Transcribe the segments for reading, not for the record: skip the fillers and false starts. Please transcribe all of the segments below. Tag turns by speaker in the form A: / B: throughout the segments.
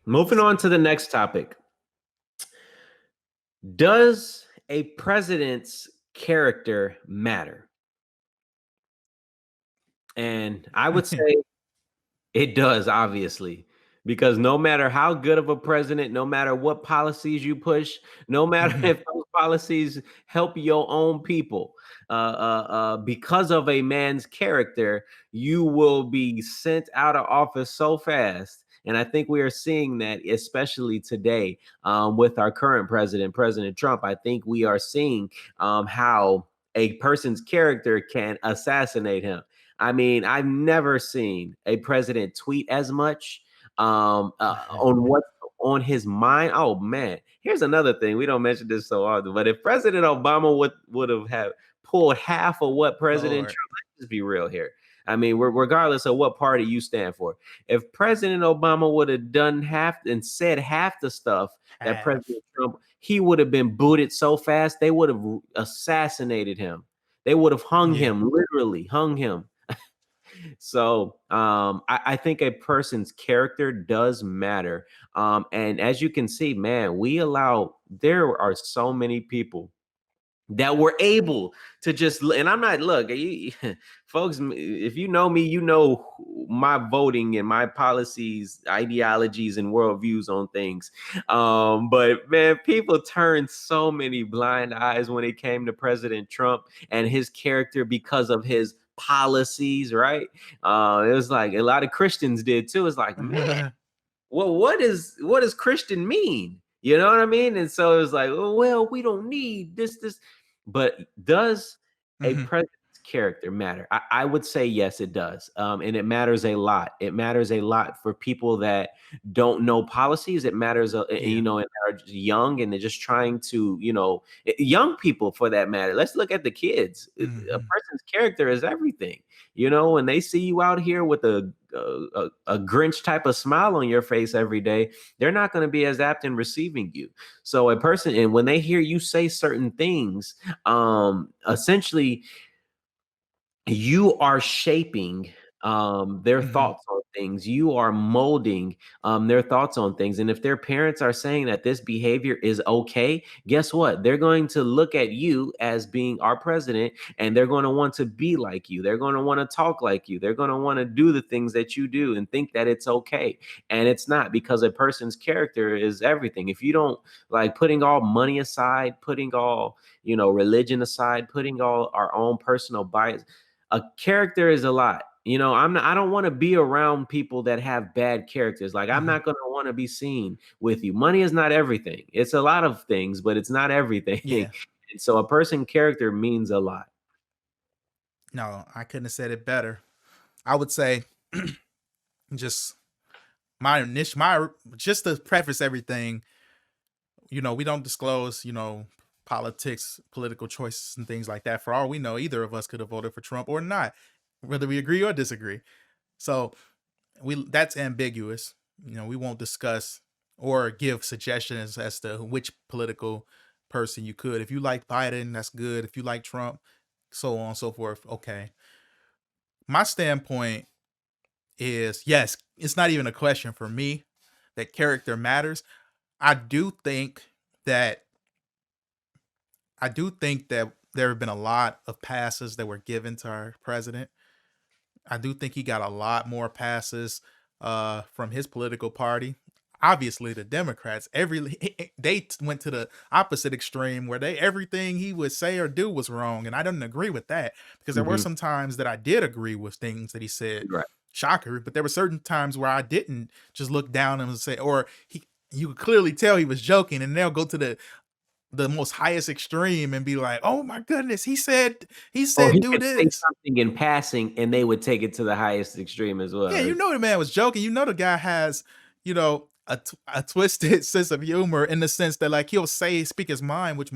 A: Moving on to the next topic. Does a president's character matter? And I would say it does, obviously, because no matter how good of a president, no matter what policies you push, no matter
B: Mhm.
A: if those policies help your own people, because of a man's character, you will be sent out of office so fast. And I think we are seeing that, especially today, with our current president, President Trump. I think we are seeing how a person's character can assassinate him. I mean, I've never seen a president tweet as much on what's on his mind. Oh man, here's another thing. We don't mention this so often, but if President Obama would have pulled half of what President
B: Lord.
A: Trump, let's just be real here. I mean, regardless of what party you stand for, if President Obama would have done half and said half the stuff that
B: Half.
A: President Trump, he would have been booted so fast they would have assassinated him. They would have hung
B: Yeah.
A: him, literally hung him. So I think a person's character does matter. And as you can see, man, there are so many people that were able to just, and I'm not, look, folks, if you know me, you know my voting and my policies, ideologies, and worldviews on things. But man, people turned so many blind eyes when it came to President Trump and his character because of his policies, right? It was like a lot of Christians did too. It's like, man, well, what does Christian mean? You know what I mean? And so it was like, oh, well, we don't need this. But does a
B: Mhm.
A: president's character matter? I would say yes, it does. And it matters a lot. It matters a lot for people that don't know policies. It matters,
B: Yeah.
A: and are young and they're just trying to, young people for that matter. Let's look at the kids. A
B: Mhm.
A: person's character is everything. When they see you out here with a Grinch type of smile on your face every day, they're not going to be as apt in receiving you. So a person, and when they hear you say certain things, essentially you are shaping their
B: Mhm.
A: thoughts on things. You are molding their thoughts on things. And if their parents are saying that this behavior is okay, guess what? They're going to look at you as being our president, and they're going to want to be like you. They're going to want to talk like you. They're going to want to do the things that you do and think that it's okay. And it's not, because a person's character is everything. If you don't, like, putting all money aside, putting all, religion aside, putting all our own personal bias, a character is a lot. I don't want to be around people that have bad characters. Like, I'm
B: Mhm.
A: not going to want to be seen with you. Money is not everything. It's a lot of things, but it's not everything.
B: Yeah.
A: And so a person character means a lot.
B: No, I couldn't have said it better. I would say just my just to preface everything, we don't disclose, politics, political choices and things like that. For all we know, either of us could have voted for Trump or not, whether we agree or disagree. So we that's ambiguous. We won't discuss or give suggestions as to which political person you could. If you like Biden, that's good. If you like Trump, so on and so forth. Okay. My standpoint is yes, it's not even a question for me that character matters. I do think that I do think that there have been a lot of passes that were given to our president. I do think he got a lot more passes from his political party. Obviously, the Democrats they went to the opposite extreme where they everything he would say or do was wrong, and I didn't agree with that because there were
A: Hmm.
B: some times that I did agree with things that he said,
A: Right.
B: shocker, but there were certain times where I didn't just look down and say, or he you could clearly tell he was joking, and they'll go to the most highest extreme and be like, "Oh my goodness, he
A: Or
B: said
A: he
B: do
A: could say
B: this."
A: something in passing and they would take it to the highest extreme as
B: Yeah,
A: well.
B: the man was joking. The guy has, a twisted sense of humor in the sense that like he'll speak his mind, which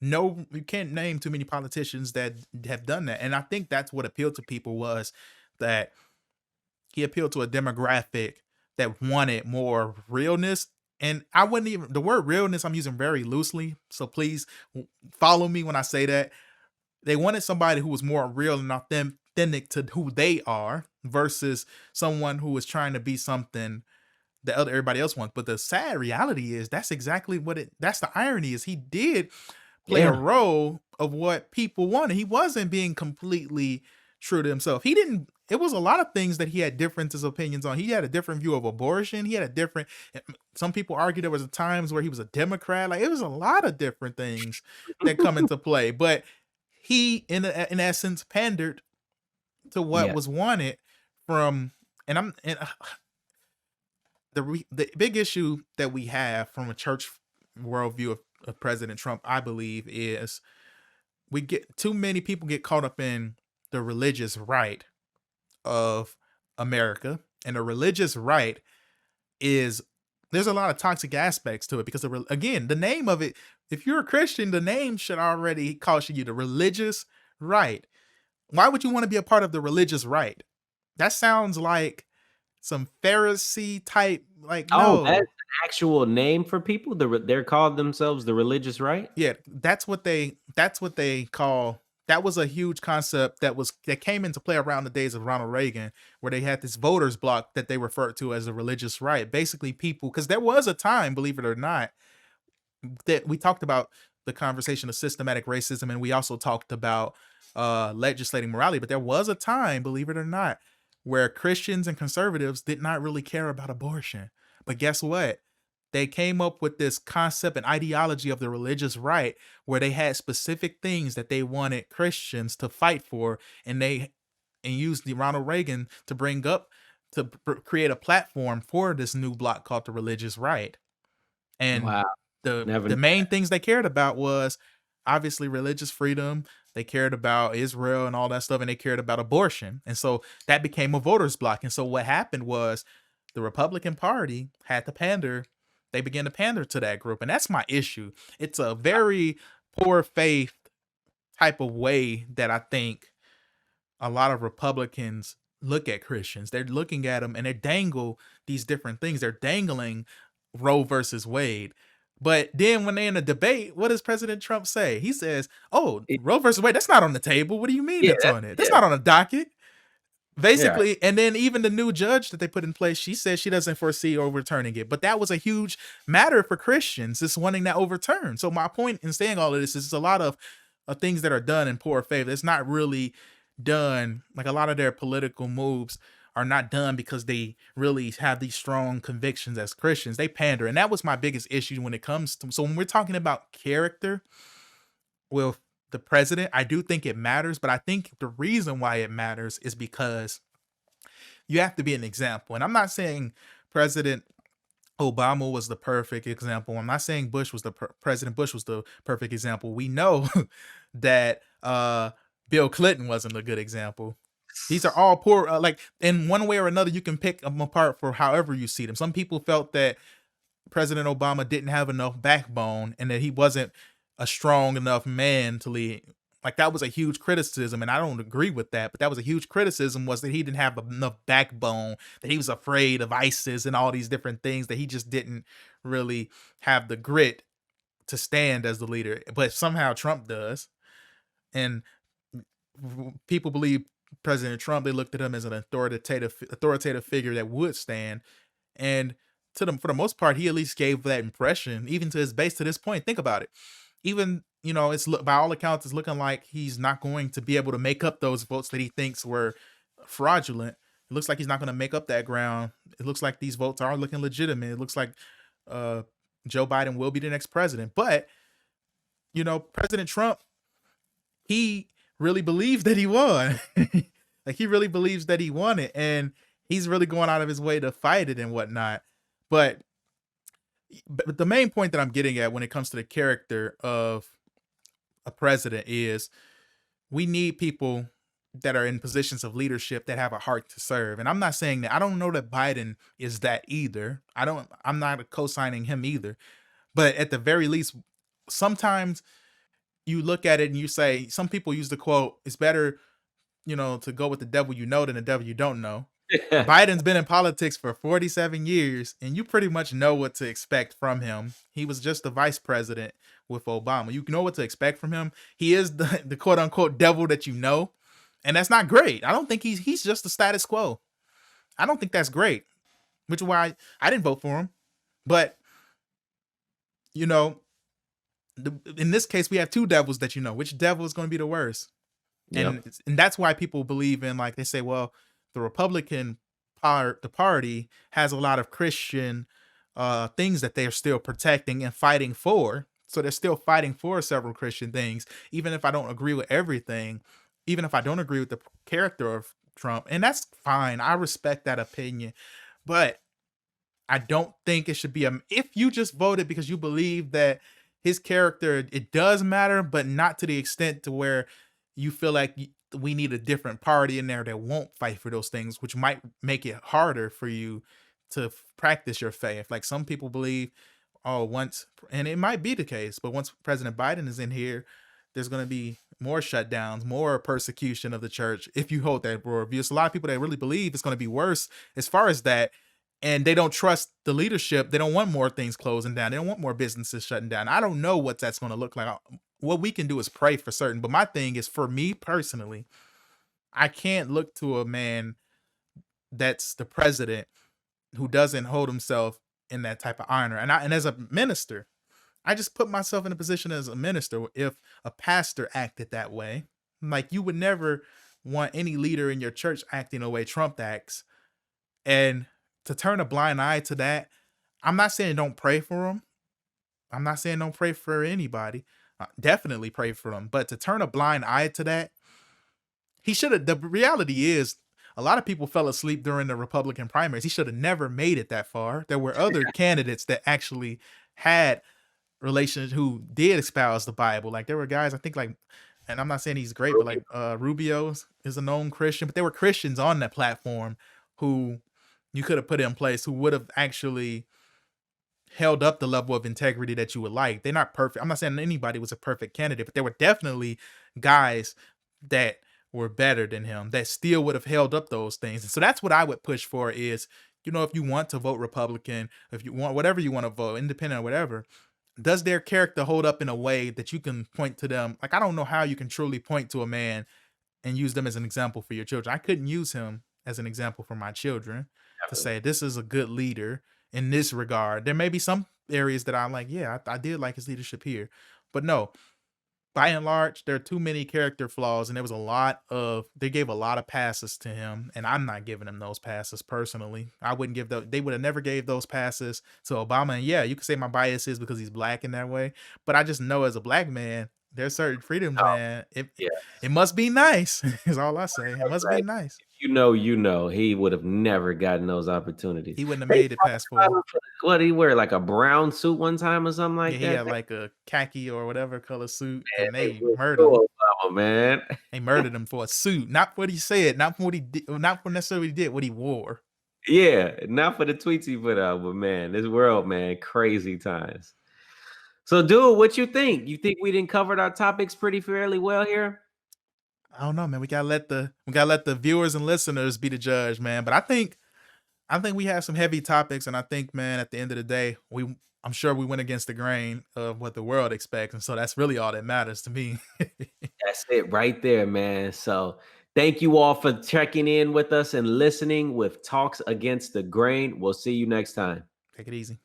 B: no, you can't name too many politicians that have done that. And I think that's what appealed to people was that he appealed to a demographic that wanted more realness. And I wouldn't even the word realness I'm using very loosely. So please follow me when I say that. They wanted somebody who was more real and authentic to who they are versus someone who was trying to be something that other everybody else wants. But the sad reality is that's exactly what it that's the irony is he did play a
A: Yeah.
B: role of what people wanted. He wasn't being completely true to himself. He didn't it was a lot of things that he had differences opinions on. He had a different view of abortion. He had a different some people argue there was times where he was a Democrat. Like it was a lot of different things that come into play. But he in essence pandered to what
A: Yeah.
B: was wanted from and I'm and the big issue that we have from a church worldview of President Trump, I believe, is we get too many people get caught up in the religious right of America, and the religious right is there's a lot of toxic aspects to it because again, the name of it, if you're a Christian, the name should already caution you the religious right. Why would you want to be a part of the religious right? That sounds like some Pharisee type, like
A: Oh, that's
B: no.
A: an actual name for people? They're called themselves the religious right?
B: Yeah, that's what they call that was a huge concept that came into play around the days of Ronald Reagan, where they had this voters block that they referred to as a religious right. Basically, people because there was a time, believe it or not, that we talked about the conversation of systematic racism, and we also talked about legislating morality. But there was a time, believe it or not, where Christians and conservatives did not really care about abortion. But guess what? They came up with this concept and ideology of the religious right where they had specific things that they wanted Christians to fight for, and they and used the Ronald Reagan to bring up to create a platform for this new bloc called the religious right. And
A: Wow,
B: the
A: never knew.
B: main things they cared about was obviously religious freedom, they cared about Israel and all that stuff, and they cared about abortion, and so that became a voters block, and so what happened was the Republican Party had to pander they began to pander to that group, and that's my issue. It's a very poor faith type of way that I think a lot of Republicans look at Christians. They're looking at them and they dangle these different things. They're dangling Roe versus Wade. But then when they're in a debate, what does President Trump say? He says, "Oh,
A: It
B: Roe versus Wade, that's not on the table. What do you mean
A: yeah,
B: that's
A: that's
B: on it? That's
A: yeah,
B: not on the docket."
A: yeah.
B: Basically, and then even the new judge that they put in place, she says she doesn't foresee overturning it. But that was a huge matter for Christians, just wanting that overturned. So my point in saying all of this is a lot of things that are done in poor faith. It's not really done like a lot of their political moves are not done because they really have these strong convictions as Christians. They pander, and that was my biggest issue when it comes to. So when we're talking about character with the president, I do think it matters, but I think the reason why it matters is because you have to be an example. And I'm not saying President Obama was the perfect example. I'm not saying President Bush was the perfect example. We know that Bill Clinton wasn't a good example. These are all poor. Like in one way or another, you can pick them apart for however you see them. Some people felt that President Obama didn't have enough backbone and that he wasn't a strong enough man to lead. Like that was a huge criticism, and I don't agree with that. But that was a huge criticism was that he didn't have enough backbone, that he was afraid of ISIS and all these different things, that he just didn't really have the grit to stand as the leader. But somehow Trump does, and people believe President Trump. They looked at him as an authoritative figure that would stand, and to them for the most part, he at least gave that impression, even to his base to this point. Think about it. Even by all accounts, it's looking like he's not going to be able to make up those votes that he thinks were fraudulent. It looks like he's not going to make up that ground. It looks like these votes are looking legitimate. It looks like uh, Joe Biden will be the next president. But President Trump, he really believes that he won. Like he really believes that he won it, and he's really going out of his way to fight it and whatnot. But but the main point that I'm getting at when it comes to the character of a president is we need people that are in positions of leadership that have a heart to serve. And I'm not saying that I don't know that Biden is that either. I'm not co-signing him either. But at the very least, sometimes you look at it and you say, some people use the quote, it's better, to go with the devil you know than the devil you don't know. Biden's been in politics for 47 years, and you pretty much know what to expect from him. He was just the vice president with Obama. You know what to expect from him. He is the quote unquote devil that you know, and that's not great. I don't think he's just the status quo. I don't think that's great. which is why I didn't vote for him. But you know, in this case, we have two devils that which devil is going to be the worst, and
A: Yep.
B: and that's why people believe in, like they say, well, the Republican the party has a lot of Christian things that they are still protecting and fighting for. So they're still fighting for several Christian things, even if I don't agree with everything, even if I don't agree with the character of Trump, and that's fine. I respect that opinion, but I don't think it should be a if you just voted because you believe that his character it does matter, but not to the extent to where you feel like we need a different party in there that won't fight for those things, which might make it harder for you to practice your faith. Like some people believe, oh, once, and it might be the case, but once President Biden is in here, there's going to be more shutdowns, more persecution of the church if you hold that worldview. There's a lot of people that really believe it's going to be worse as far as that, and they don't trust the leadership. They don't want more things closing down. They don't want more businesses shutting down. I don't know what that's going to look like. What we can do is pray for certain. But my thing is, for me personally, I can't look to a man that's the president who doesn't hold himself in that type of honor. And as a minister, I just put myself in a position as a minister. If a pastor acted that way, like you would never want any leader in your church acting the way Trump acts, and to turn a blind eye to that, I'm not saying don't pray for them. I'm not saying don't pray for anybody. Definitely pray for them. But to turn a blind eye to that, he should have. The reality is, a lot of people fell asleep during the Republican primaries. He should have never made it that far. There were other candidates that actually had relations who did espouse the Bible. Like there were guys, I think, like, and I'm not saying he's great, but like Rubio is a known Christian, but there were Christians on that platform who you could have put in place who would have actually held up the level of integrity that you would like. They're not perfect. I'm not saying anybody was a perfect candidate, but there were definitely guys that were better than him that still would have held up those things. And so that's what I would push for is, if you want to vote Republican, if you want whatever you want to vote, independent or whatever, does their character hold up in a way that you can point to them? Like I don't know how you can truly point to a man and use them as an example for your children. I couldn't use him as an example for my children to
A: Definitely.
B: say this is a good leader in this regard. There may be some areas that I'm like, yeah, I did like his leadership here, but no, by and large, there are too many character flaws, and there was a lot of they gave a lot of passes to him, and I'm not giving him those passes personally. I wouldn't give those. They would have never gave those passes to Obama. And yeah, you could say my bias is because he's black in that way, but I just know as a black man, there's certain freedoms,
A: Oh,
B: man. It
A: yes.
B: must be nice. Is all I say. It must be
A: Right.
B: nice.
A: If you know, you know, he would have never gotten those opportunities.
B: He wouldn't have
A: They
B: made it
A: talked
B: past
A: about
B: 4.
A: him for what he wear, like a brown suit one time or something
B: Yeah,
A: like
B: he
A: that.
B: had like a khaki or whatever color suit,
A: Man,
B: and
A: they
B: they
A: went
B: murdered him.
A: through Obama, man.
B: They murdered him for a suit, not for what he said, not for what he did, not for necessarily what he did, what he wore.
A: Yeah, not for the tweets he put out, but man, this world, man, crazy times. So, dude, what you think? You think we didn't covered our topics pretty fairly well here?
B: I don't know, man. We gotta let the viewers and listeners be the judge, man. But I think we have some heavy topics, and I think, man, at the end of the day, I'm sure we went against the grain of what the world expects, and so that's really all that matters to me.
A: That's it right there, man. So, thank you all for checking in with us and listening with Talks Against the Grain. We'll see you next time.
B: Take it easy.